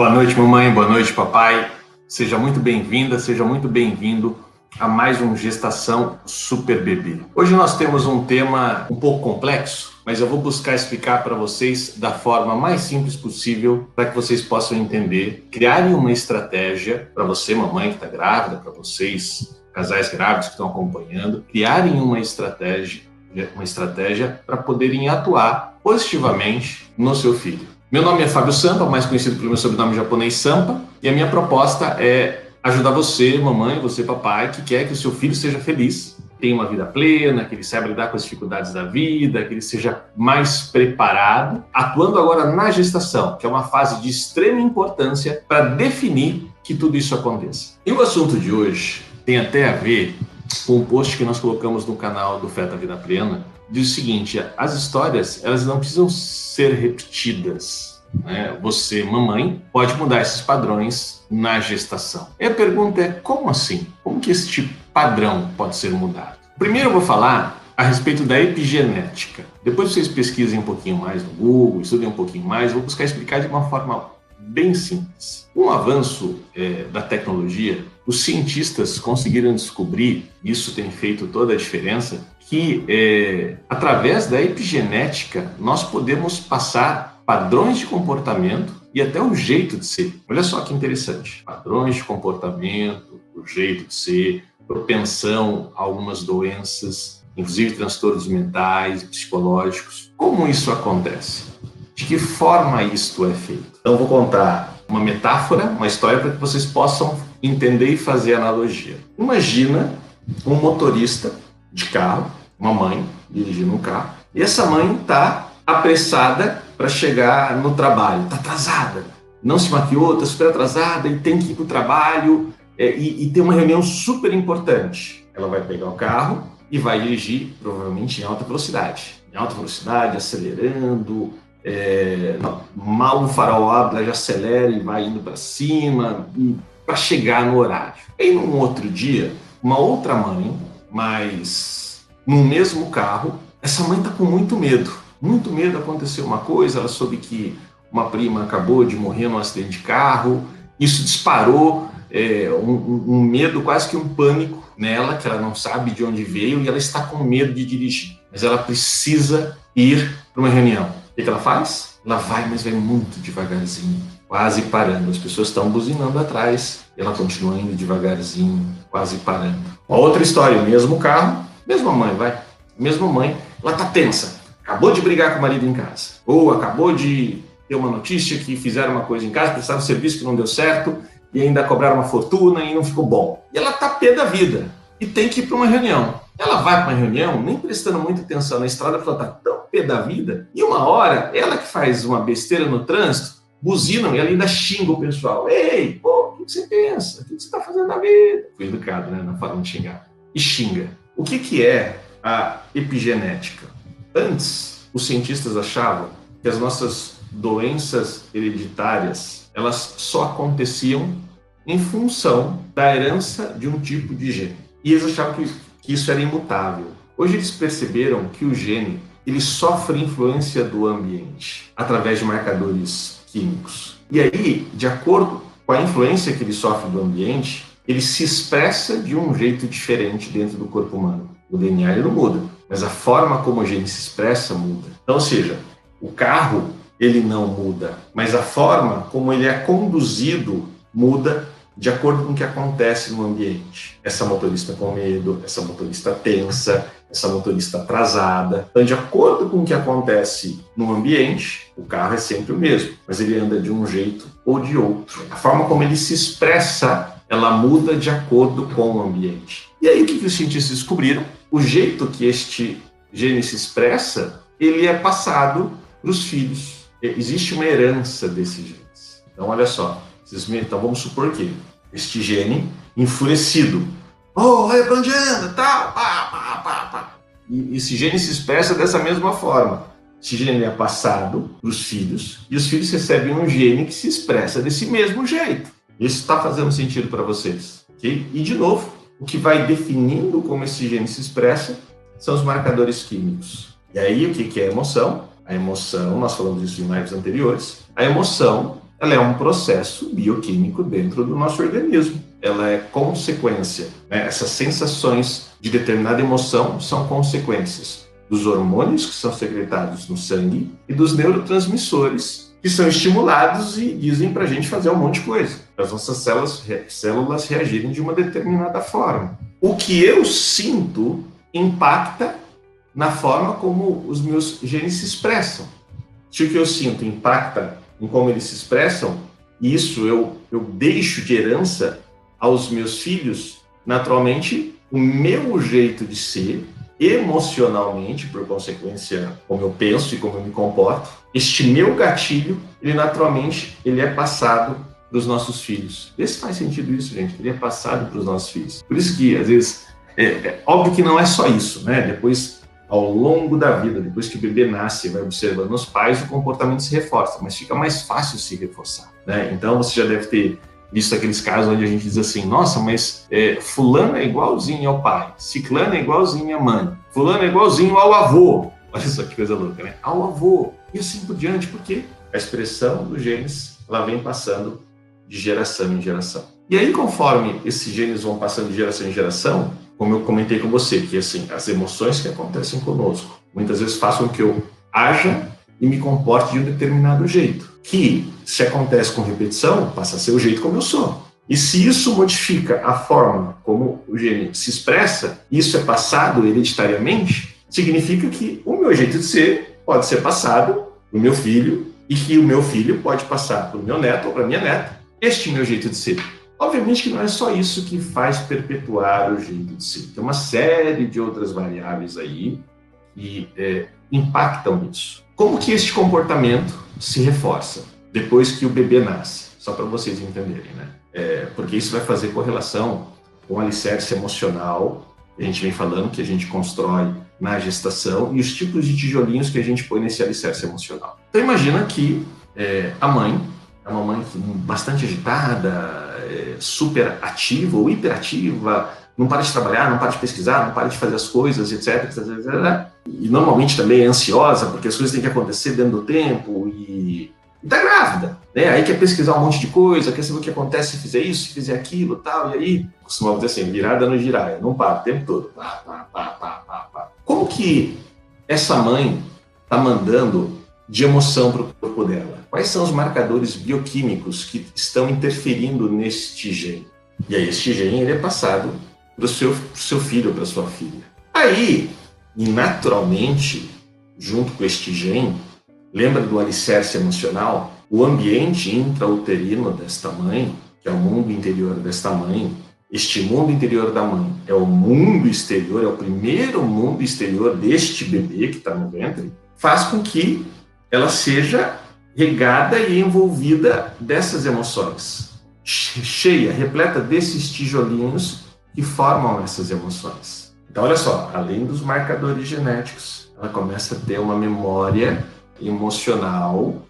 Boa noite, mamãe. Boa noite, papai. Seja muito bem-vinda, seja muito bem-vindo a mais um Gestação Super Bebê. Hoje nós temos um tema um pouco complexo, mas eu vou buscar explicar para vocês da forma mais simples possível para que vocês possam entender, criarem uma estratégia para você, mamãe que está grávida, para vocês, casais grávidos que estão acompanhando, criarem uma estratégia para poderem atuar positivamente no seu filho. Meu nome é Fábio Sampa, mais conhecido pelo meu sobrenome japonês Sampa, e a minha proposta é ajudar você, mamãe, você, papai, que quer que o seu filho seja feliz, tenha uma vida plena, que ele saiba lidar com as dificuldades da vida, que ele seja mais preparado, atuando agora na gestação, que é uma fase de extrema importância para definir que tudo isso aconteça. E o assunto de hoje tem até a ver com um post que nós colocamos no canal do Feta Vida Plena. Diz o seguinte: as histórias, elas não precisam ser repetidas, né? Você, mamãe, pode mudar esses padrões na gestação. E a pergunta é, como assim? Como que este padrão pode ser mudado? Primeiro eu vou falar a respeito da epigenética. Depois vocês pesquisem um pouquinho mais no Google, estudem um pouquinho mais, eu vou buscar explicar de uma forma bem simples. Com o avanço da tecnologia, os cientistas conseguiram descobrir, isso tem feito toda a diferença, que através da epigenética nós podemos passar padrões de comportamento e até o jeito de ser. Olha só que interessante. Padrões de comportamento, o jeito de ser, propensão a algumas doenças, inclusive transtornos mentais, psicológicos. Como isso acontece? De que forma isto é feito? Então, vou contar uma metáfora, uma história para que vocês possam entender e fazer analogia. Imagina um motorista de carro, uma mãe dirigindo um carro, e essa mãe está apressada para chegar no trabalho, está atrasada, não se maquiou, está super atrasada e tem que ir para o trabalho e tem uma reunião super importante. Ela vai pegar o carro e vai dirigir, provavelmente em alta velocidade, acelerando. Mal o farol abre, ela já acelera e vai indo para cima para chegar no horário. E num outro dia, uma outra mãe, mas no mesmo carro, essa mãe está com muito medo. Muito medo, aconteceu uma coisa, ela soube que uma prima acabou de morrer num acidente de carro, isso disparou um medo, quase que um pânico nela, que ela não sabe de onde veio e ela está com medo de dirigir, mas ela precisa ir para uma reunião. O que ela faz? Ela vai, mas vai muito devagarzinho, quase parando. As pessoas estão buzinando atrás e ela continua indo devagarzinho, quase parando. Uma outra história, o mesmo carro, mesma mãe, ela está tensa. Acabou de brigar com o marido em casa, ou acabou de ter uma notícia que fizeram uma coisa em casa, prestaram um serviço que não deu certo e ainda cobraram uma fortuna e não ficou bom. E ela está pé da vida e tem que ir para uma reunião. Ela vai para uma reunião, nem prestando muita atenção na estrada, porque ela está tão pé da vida, e uma hora, ela que faz uma besteira no trânsito, buzinam e ela ainda xinga o pessoal. Ei, pô, o que você pensa? O que você está fazendo na vida? Foi educado, né? Não fala de xingar. E xinga. O que é a epigenética? Antes, os cientistas achavam que as nossas doenças hereditárias, elas só aconteciam em função da herança de um tipo de gene. E eles achavam que isso era imutável. Hoje eles perceberam que o gene ele sofre influência do ambiente através de marcadores químicos. E aí, de acordo com a influência que ele sofre do ambiente, ele se expressa de um jeito diferente dentro do corpo humano. O DNA ele não muda, mas a forma como o gene se expressa muda. Então, ou seja, o carro ele não muda, mas a forma como ele é conduzido muda de acordo com o que acontece no ambiente. Essa motorista com medo, essa motorista tensa, essa motorista atrasada. Então, de acordo com o que acontece no ambiente, o carro é sempre o mesmo, mas ele anda de um jeito ou de outro. A forma como ele se expressa, ela muda de acordo com o ambiente. E aí, o que os cientistas descobriram? O jeito que este gene se expressa, ele é passado para os filhos. Existe uma herança desses genes. Então, olha só. Então, vamos supor que este gene enfurecido, olha pra onde anda, tal, pá. E esse gene se expressa dessa mesma forma. Esse gene é passado para os filhos e os filhos recebem um gene que se expressa desse mesmo jeito. Isso está fazendo sentido para vocês, ok? E, de novo, o que vai definindo como esse gene se expressa são os marcadores químicos. E aí, o que é a emoção? A emoção, nós falamos isso em lives anteriores, a emoção ela é um processo bioquímico dentro do nosso organismo. Ela é consequência, né? Essas sensações de determinada emoção são consequências dos hormônios que são secretados no sangue e dos neurotransmissores que são estimulados e dizem para a gente fazer um monte de coisa, para as nossas células reagirem de uma determinada forma. O que eu sinto impacta na forma como os meus genes se expressam. Se o que eu sinto impacta em como eles se expressam, isso eu deixo de herança aos meus filhos, naturalmente, o meu jeito de ser, emocionalmente, por consequência, como eu penso e como eu me comporto, este meu gatilho, ele naturalmente, ele é passado para os nossos filhos. Vê se faz sentido isso, gente. Ele é passado para os nossos filhos. Por isso que, às vezes, óbvio que não é só isso, né? Depois, ao longo da vida, depois que o bebê nasce e vai observando os pais, o comportamento se reforça, mas fica mais fácil se reforçar, né? Então, você já deve ter visto aqueles casos onde a gente diz assim, nossa, mas fulano é igualzinho ao pai, ciclano é igualzinho à mãe, fulano é igualzinho ao avô. Olha só que coisa louca, né? Ao avô. E assim por diante, porque a expressão dos genes, ela vem passando de geração em geração. E aí, conforme esses genes vão passando de geração em geração, como eu comentei com você, que assim, as emoções que acontecem conosco, muitas vezes façam que eu haja e me comporte de um determinado jeito, que, se acontece com repetição, passa a ser o jeito como eu sou. E se isso modifica a forma como o gene se expressa, isso é passado hereditariamente, significa que o meu jeito de ser pode ser passado para o meu filho e que o meu filho pode passar para o meu neto ou para a minha neta este meu jeito de ser. Obviamente que não é só isso que faz perpetuar o jeito de ser. Tem uma série de outras variáveis aí que impactam nisso. Como que este comportamento se reforça depois que o bebê nasce? Só para vocês entenderem, né? Porque isso vai fazer correlação com o alicerce emocional que a gente vem falando, que a gente constrói na gestação, e os tipos de tijolinhos que a gente põe nesse alicerce emocional. Então imagina que a mãe é uma mãe bastante agitada, super ativa ou hiperativa, não para de trabalhar, não para de pesquisar, não para de fazer as coisas, etc, etc, etc. E normalmente também é ansiosa, porque as coisas têm que acontecer dentro do tempo e está grávida, né? Aí quer pesquisar um monte de coisa, quer saber o que acontece se fizer isso, se fizer aquilo, tal, e aí costumava dizer assim, virada no giraia, não para o tempo todo. Pá, pá, pá, pá, pá, pá. Como que essa mãe está mandando de emoção para o corpo dela? Quais são os marcadores bioquímicos que estão interferindo neste gene? E aí este gene ele é passado para o seu filho ou para a sua filha. Aí, naturalmente, junto com este gene, lembra do alicerce emocional? O ambiente intrauterino desta mãe, que é o mundo interior desta mãe, este mundo interior da mãe é o mundo exterior, é o primeiro mundo exterior deste bebê que está no ventre, faz com que ela seja regada e envolvida dessas emoções, cheia, repleta desses tijolinhos que formam essas emoções. Então, olha só, além dos marcadores genéticos, ela começa a ter uma memória emocional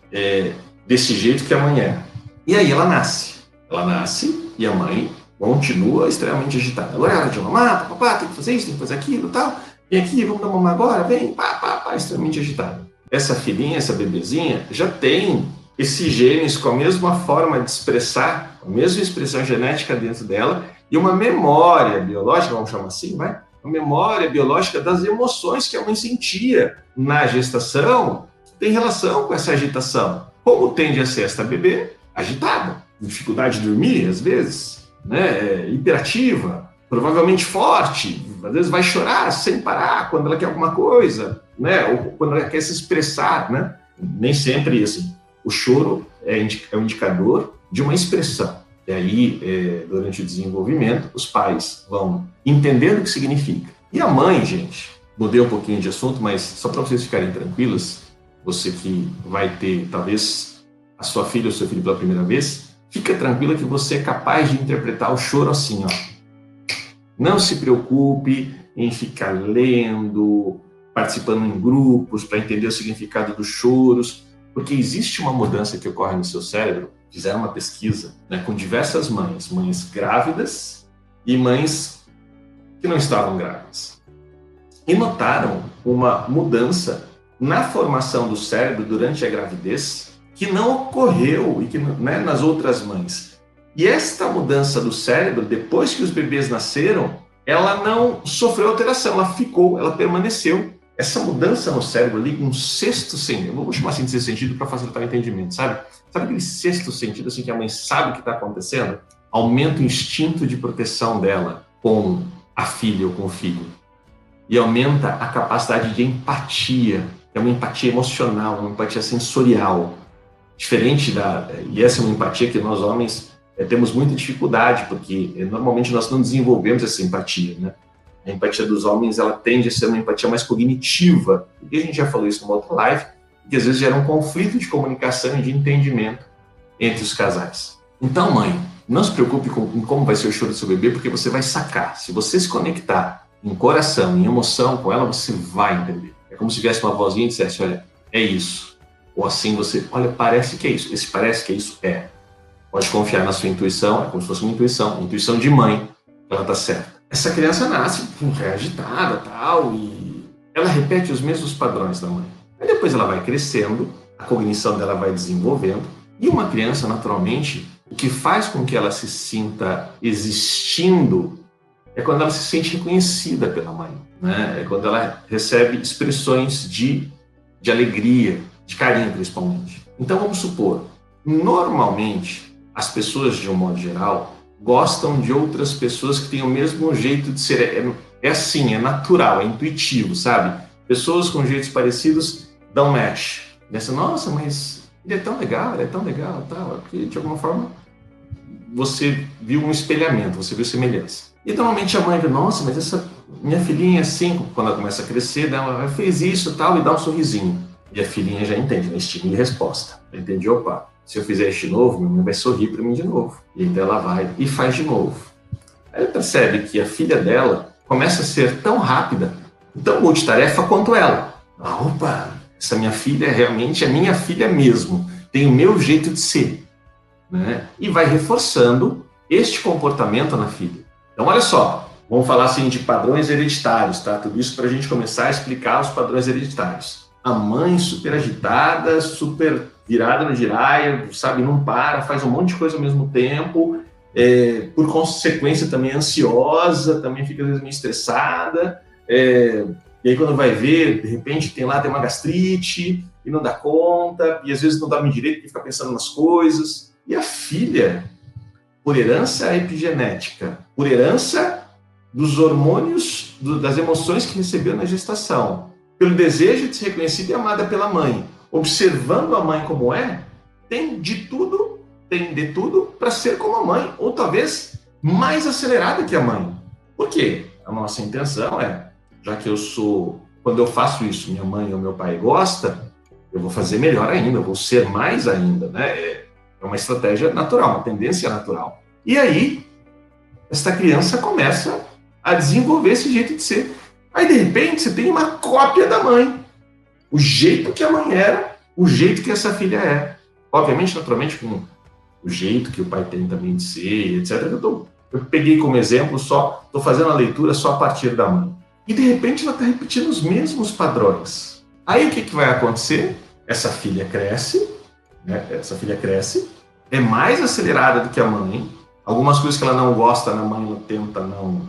desse jeito que a mãe é. E aí ela nasce. Ela nasce e a mãe continua extremamente agitada. Agora é hora de mamar, papá, tem que fazer isso, tem que fazer aquilo e tal. Vem aqui, vamos dar mamar agora, vem, pá, pá, pá, extremamente agitada. Essa filhinha, essa bebezinha, já tem esses genes com a mesma forma de expressar, a mesma expressão genética dentro dela e uma memória biológica, vamos chamar assim, vai? Uma memória biológica das emoções que a mãe sentia na gestação, tem relação com essa agitação. Como tende a ser esta bebê? Agitada, dificuldade de dormir, às vezes, né? Hiperativa, provavelmente forte, às vezes vai chorar sem parar quando ela quer alguma coisa, né? Ou quando ela quer se expressar, né? Nem sempre assim. O choro é um indicador de uma expressão. E aí, durante o desenvolvimento, os pais vão entendendo o que significa. E a mãe, gente, mudei um pouquinho de assunto, mas só para vocês ficarem tranquilos, você que vai ter, talvez, a sua filha ou seu filho pela primeira vez, fica tranquila que você é capaz de interpretar o choro assim, ó. Não se preocupe em ficar lendo, participando em grupos para entender o significado dos choros, porque existe uma mudança que ocorre no seu cérebro. Fizeram uma pesquisa, né, com diversas mães grávidas e mães que não estavam grávidas. E notaram uma mudança na formação do cérebro durante a gravidez que não ocorreu e que, né, nas outras mães. E esta mudança do cérebro, depois que os bebês nasceram, ela não sofreu alteração, ela ficou, ela permaneceu. Essa mudança no cérebro ali, um sexto sentido, vamos chamar assim de sexto sentido para facilitar o entendimento, sabe? Sabe aquele sexto sentido assim que a mãe sabe o que está acontecendo? Aumenta o instinto de proteção dela com a filha ou com o filho. E aumenta a capacidade de empatia, que é uma empatia emocional, uma empatia sensorial. Diferente e essa é uma empatia que nós homens temos muita dificuldade, porque normalmente nós não desenvolvemos essa empatia, né? A empatia dos homens, ela tende a ser uma empatia mais cognitiva, e a gente já falou isso numa outra live, que às vezes gera um conflito de comunicação e de entendimento entre os casais. Então, mãe, não se preocupe com como vai ser o choro do seu bebê, porque você vai sacar. Se você se conectar em coração, em emoção com ela, você vai entender. É como se tivesse uma vozinha e dissesse, olha, é isso. Ou assim você, olha, parece que é isso. Esse parece que é isso, é. Pode confiar na sua intuição, é como se fosse uma intuição de mãe, ela tá certa. Essa criança nasce agitada, tal, e ela repete os mesmos padrões da mãe. Aí depois ela vai crescendo, a cognição dela vai desenvolvendo, e uma criança, naturalmente, o que faz com que ela se sinta existindo é quando ela se sente reconhecida pela mãe, né? É quando ela recebe expressões de alegria, de carinho, principalmente. Então, vamos supor, normalmente, as pessoas, de um modo geral, gostam de outras pessoas que têm o mesmo jeito de ser. É assim, é natural, é intuitivo, sabe? Pessoas com jeitos parecidos dão match. Nessa, nossa, mas ele é tão legal, tal. Porque, de alguma forma, você viu um espelhamento, você viu semelhança. E normalmente a mãe vê, nossa, mas essa minha filhinha é assim, quando ela começa a crescer, ela fez isso tal, e dá um sorrisinho. E a filhinha já entende, né? Estímulo e resposta. Ela entende, opa, se eu fizer este novo, minha mãe vai sorrir para mim de novo. E então ela vai e faz de novo. Aí ela percebe que a filha dela começa a ser tão rápida, tão multitarefa quanto ela. Ah, opa, essa minha filha é realmente a minha filha mesmo. Tem o meu jeito de ser. Né? E vai reforçando este comportamento na filha. Então, olha só, vamos falar assim de padrões hereditários, tá? Tudo isso para a gente começar a explicar os padrões hereditários. A mãe super agitada, super virada no giraia, sabe, não para, faz um monte de coisa ao mesmo tempo, por consequência também ansiosa, também fica às vezes meio estressada, e aí quando vai ver, de repente tem uma gastrite, e não dá conta, e às vezes não dorme direito porque fica pensando nas coisas. E a filha, por herança epigenética, por herança dos hormônios, das emoções que recebeu na gestação, pelo desejo de ser reconhecida e amada pela mãe, observando a mãe como é, tem de tudo para ser como a mãe, ou talvez mais acelerada que a mãe. Por quê? A nossa intenção é, já que quando eu faço isso, minha mãe ou meu pai gosta, eu vou fazer melhor ainda, eu vou ser mais ainda, né? É uma estratégia natural, uma tendência natural. E aí, essa criança começa a desenvolver esse jeito de ser. Aí, de repente, você tem uma cópia da mãe. O jeito que a mãe era, o jeito que essa filha é. Obviamente, naturalmente, com o jeito que o pai tem também de ser, etc. Eu peguei como exemplo estou fazendo a leitura só a partir da mãe. E, de repente, ela está repetindo os mesmos padrões. Aí, o que vai acontecer? Essa filha cresce, é mais acelerada do que a mãe. Algumas coisas que ela não gosta na mãe, ela tenta não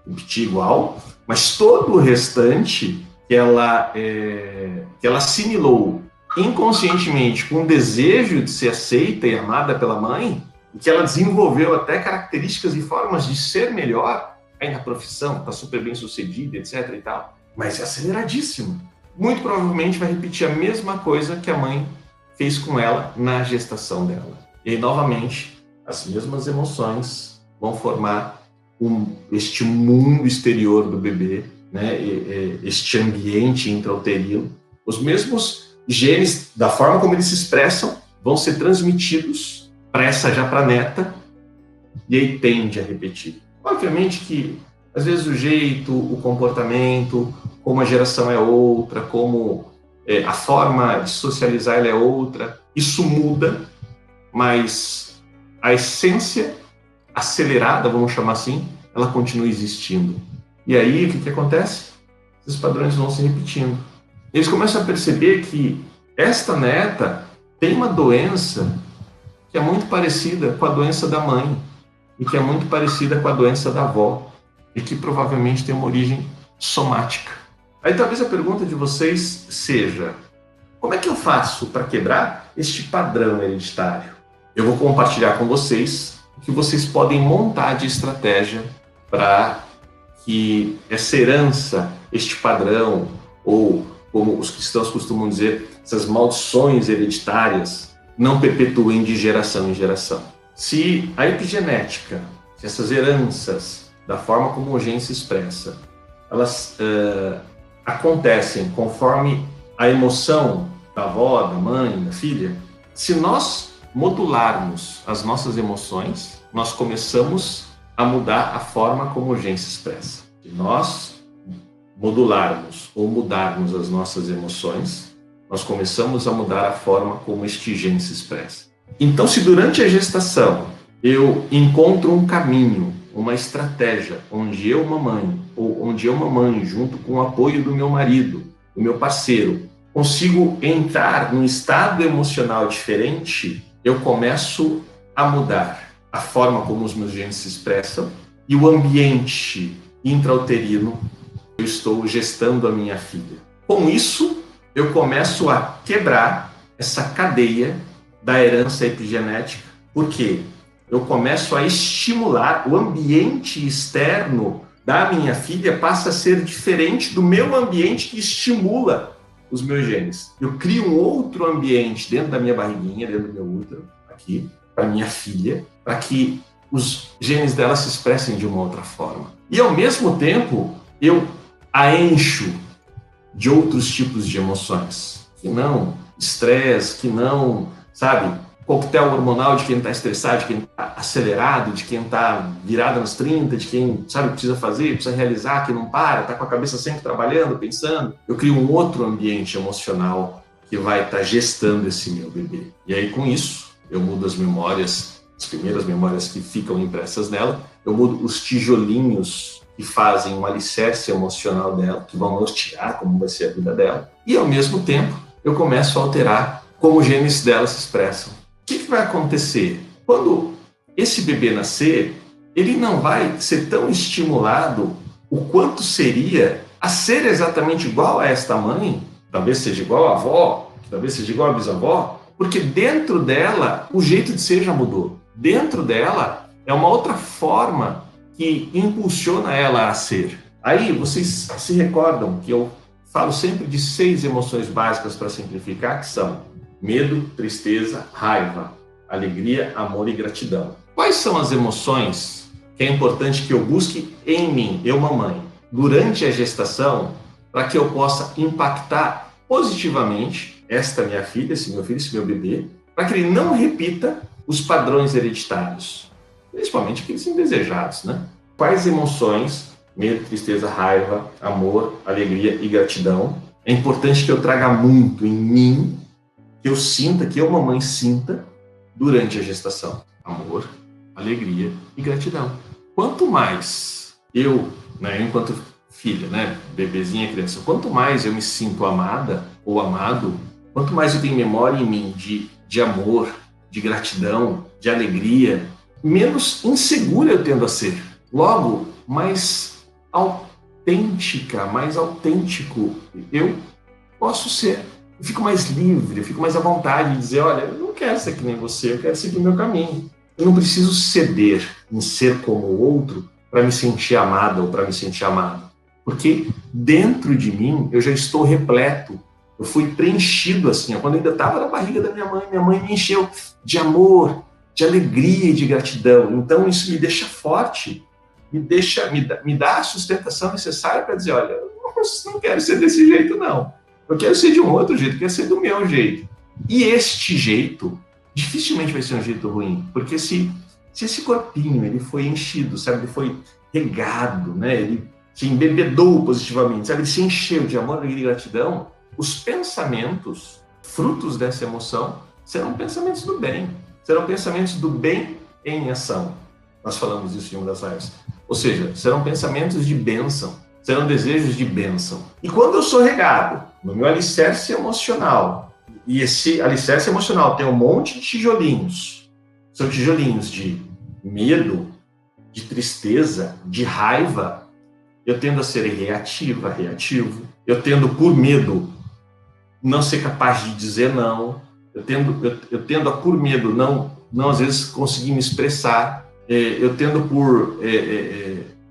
repetir igual, mas todo o restante que ela assimilou inconscientemente com o desejo de ser aceita e amada pela mãe, e que ela desenvolveu até características e formas de ser melhor, aí na profissão, está super bem sucedida, etc. e tal, mas é aceleradíssimo. Muito provavelmente vai repetir a mesma coisa que a mãe fez com ela na gestação dela. E aí, novamente, as mesmas emoções vão formar este mundo exterior do bebê, né? Este ambiente intrauterino. Os mesmos genes, da forma como eles se expressam, vão ser transmitidos para a neta, e aí tende a repetir. Obviamente que, às vezes, o jeito, o comportamento, como a geração é outra, como a forma de socializar ela é outra, isso muda, mas a essência acelerada, vamos chamar assim, ela continua existindo. E aí, o que acontece? Esses padrões vão se repetindo. Eles começam a perceber que esta neta tem uma doença que é muito parecida com a doença da mãe e que é muito parecida com a doença da avó e que provavelmente tem uma origem somática. Aí talvez a pergunta de vocês seja: como é que eu faço para quebrar este padrão hereditário? Eu vou compartilhar com vocês o que vocês podem montar de estratégia para que essa herança, este padrão, ou como os cristãos costumam dizer, essas maldições hereditárias, não perpetuem de geração em geração. Se a epigenética, se essas heranças, da forma como o gene se expressa, elas acontecem conforme a emoção da avó, da mãe, da filha, se nós modularmos as nossas emoções, nós começamos a mudar a forma como o gene se expressa. Se nós modularmos ou mudarmos as nossas emoções, nós começamos a mudar a forma como este gene se expressa. Então, se durante a gestação eu encontro um caminho, uma estratégia, onde eu, mamãe, junto com o apoio do meu marido, do meu parceiro, consigo entrar num estado emocional diferente, eu começo a mudar a forma como os meus genes se expressam e o ambiente intrauterino eu estou gestando a minha filha. Com isso, eu começo a quebrar essa cadeia da herança epigenética, porque eu começo a estimular o ambiente externo da minha filha, passa a ser diferente do meu ambiente que estimula os meus genes. Eu crio um outro ambiente dentro da minha barriguinha, dentro do meu útero, aqui, para minha filha, para que os genes dela se expressem de uma outra forma. E, ao mesmo tempo, eu a encho de outros tipos de emoções, que não estresse, que não, sabe, coquetel hormonal de quem está estressado, de quem está acelerado, de quem está virado nos 30, de quem, sabe, precisa fazer, precisa realizar, que não para, está com a cabeça sempre trabalhando, pensando. Eu crio um outro ambiente emocional que vai estar gestando esse meu bebê. E aí, com isso, eu mudo as memórias, as primeiras memórias que ficam impressas nela, eu mudo os tijolinhos que fazem um alicerce emocional dela, que vão nortear como vai ser a vida dela. E, ao mesmo tempo, eu começo a alterar como os genes dela se expressam. O que vai acontecer? Quando esse bebê nascer, ele não vai ser tão estimulado o quanto seria a ser exatamente igual a esta mãe, talvez seja igual à avó, talvez seja igual à bisavó, porque dentro dela o jeito de ser já mudou. Dentro dela é uma outra forma que impulsiona ela a ser. Aí vocês se recordam que eu falo sempre de 6 emoções básicas para simplificar, que são medo, tristeza, raiva, alegria, amor e gratidão. Quais são as emoções que é importante que eu busque em mim, eu, mamãe, durante a gestação, para que eu possa impactar positivamente esta minha filha, esse meu filho, esse meu bebê, para que ele não repita os padrões hereditários, principalmente aqueles indesejados, né? Quais emoções, medo, tristeza, raiva, amor, alegria e gratidão, é importante que eu traga muito em mim, que eu sinta, que eu, mamãe, sinta durante a gestação. Amor, alegria e gratidão. Quanto mais eu, enquanto filha, bebezinha, criança, quanto mais eu me sinto amada ou amado, quanto mais eu tenho memória em mim de amor, de gratidão, de alegria, menos insegura eu tendo a ser. Logo, mais autêntica, mais autêntico eu posso ser. Eu fico mais livre, eu fico mais à vontade de dizer, olha, eu não quero ser que nem você, eu quero seguir o meu caminho. Eu não preciso ceder em ser como o outro para me sentir amada ou para me sentir amado. Porque dentro de mim eu já estou repleto. Eu fui preenchido assim. Quando eu ainda estava na barriga da minha mãe me encheu de amor, de alegria e de gratidão. Então isso me deixa forte, me dá a sustentação necessária para dizer, olha, eu não quero ser desse jeito não. Eu quero ser de um outro jeito, eu quero ser do meu jeito. E este jeito dificilmente vai ser um jeito ruim, porque se esse corpinho ele foi enchido, sabe, ele foi regado, ele se embebedou positivamente, sabe, ele se encheu de amor, alegria e gratidão, os pensamentos, frutos dessa emoção, serão pensamentos do bem, serão pensamentos do bem em ação. Nós falamos isso em uma das lives. Ou seja, serão pensamentos de bênção, serão desejos de bênção. E quando eu sou regado no meu alicerce emocional, E esse alicerce emocional tem um monte de tijolinhos. São tijolinhos de medo, de tristeza, de raiva. Eu tendo a ser reativo. Eu tendo, por medo, não ser capaz de dizer não. Eu tendo a, por medo, não às vezes conseguir me expressar. Eu tendo, por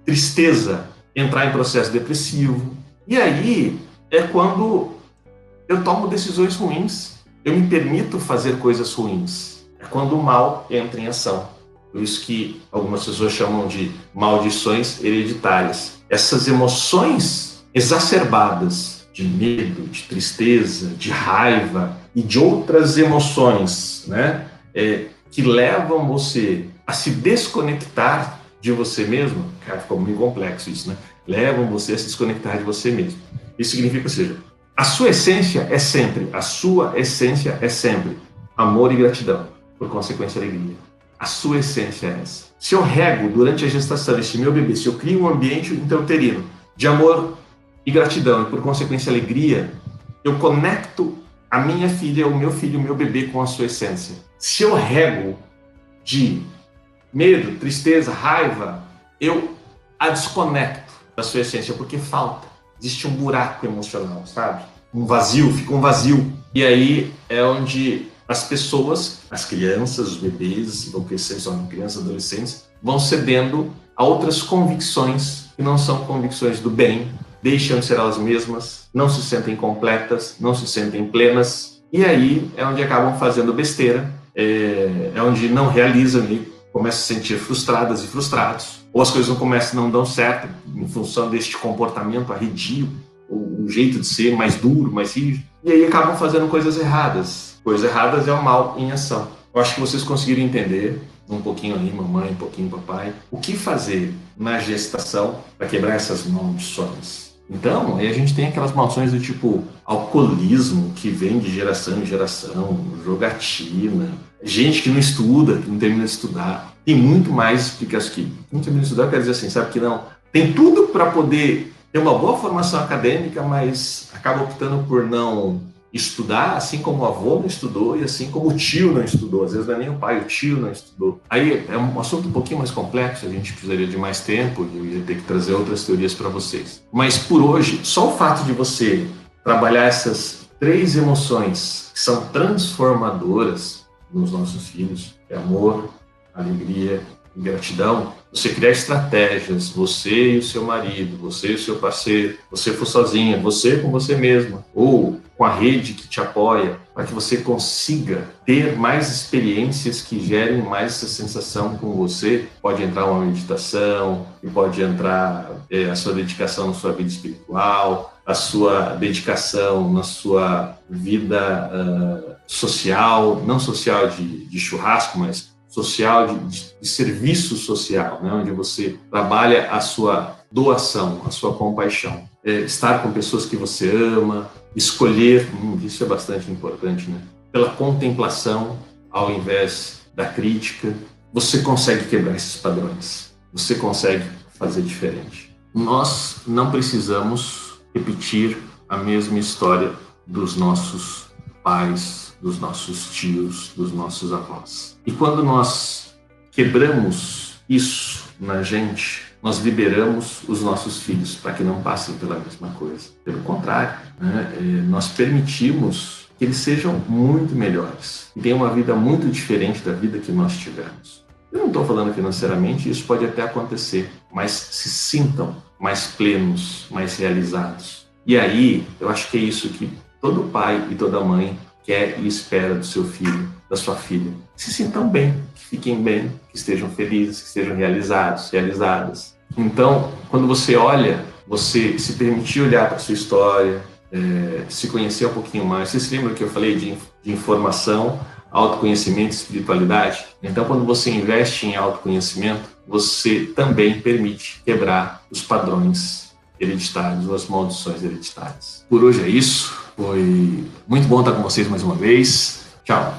tristeza, entrar em processo depressivo. E aí é quando eu tomo decisões ruins. Eu me permito fazer coisas ruins. É quando o mal entra em ação. Por isso que algumas pessoas chamam de maldições hereditárias. Essas emoções exacerbadas de medo, de tristeza, de raiva e de outras emoções, né, que levam você a se desconectar de você mesmo. Cara, ficou muito complexo isso, né? Levam você a se desconectar de você mesmo. Isso significa, ou seja, a sua essência é sempre amor e gratidão, por consequência, alegria. A sua essência é essa. Se eu rego durante a gestação esse meu bebê, se eu crio um ambiente intrauterino de amor e gratidão e, por consequência, alegria, eu conecto a minha filha, o meu bebê com a sua essência. Se eu rego de medo, tristeza, raiva, eu a desconecto da sua essência, porque falta. Existe um buraco emocional, sabe? Um vazio, fica um vazio. E aí é onde as pessoas, as crianças, os bebês, vão crescer, são crianças, adolescentes, vão cedendo a outras convicções que não são convicções do bem, deixam de ser elas mesmas, não se sentem completas, não se sentem plenas, e aí é onde acabam fazendo besteira, é onde não realizam e começam a se sentir frustradas e frustrados, ou as coisas não começam, não dão certo em função deste comportamento arredio, o jeito de ser mais duro, mais rígido, e aí acabam fazendo coisas erradas. Coisas erradas é o mal em ação. Eu acho que vocês conseguiram entender um pouquinho aí, mamãe, um pouquinho papai, o que fazer na gestação para quebrar essas maldições. Então, aí a gente tem aquelas maldições do tipo alcoolismo, que vem de geração em geração, jogatina, gente que não estuda, que não termina de estudar. Tem muito mais explicações que não termina de estudar, quer dizer assim, sabe que não. Tem tudo para poder ter uma boa formação acadêmica, mas acaba optando por não estudar, assim como o avô não estudou e assim como o tio não estudou. Às vezes não é nem o pai, o tio não estudou. Aí é um assunto um pouquinho mais complexo, a gente precisaria de mais tempo e eu ia ter que trazer outras teorias para vocês. Mas por hoje, só o fato de você trabalhar essas 3 emoções que são transformadoras nos nossos filhos, que é amor, alegria e gratidão, você criar estratégias, você e o seu marido, você e o seu parceiro, você for sozinha, você com você mesma, ou com a rede que te apoia, para que você consiga ter mais experiências que gerem mais essa sensação com você. Pode entrar uma meditação, e pode entrar a sua dedicação na sua vida espiritual, a sua dedicação na sua vida social, não social de churrasco, mas social, de serviço social, né? Onde você trabalha a sua doação, a sua compaixão. Estar com pessoas que você ama, escolher, isso é bastante importante, né? Pela contemplação, ao invés da crítica, você consegue quebrar esses padrões, você consegue fazer diferente. Nós não precisamos repetir a mesma história dos nossos pais, dos nossos tios, dos nossos avós. E quando nós quebramos isso na gente, nós liberamos os nossos filhos para que não passem pela mesma coisa. Pelo contrário, né? Nós permitimos que eles sejam muito melhores e tenham uma vida muito diferente da vida que nós tivemos. Eu não estou falando financeiramente, isso pode até acontecer, mas se sintam mais plenos, mais realizados. E aí, eu acho que é isso que todo pai e toda mãe quer e espera do seu filho, da sua filha. Que se sintam bem, que fiquem bem, que estejam felizes, que estejam realizados, realizadas. Então, quando você olha, você se permitir olhar para a sua história, se conhecer um pouquinho mais. Vocês se lembram que eu falei de informação, autoconhecimento e espiritualidade? Então, quando você investe em autoconhecimento, você também permite quebrar os padrões hereditários ou as maldições hereditárias. Por hoje é isso. Foi muito bom estar com vocês mais uma vez. Tchau.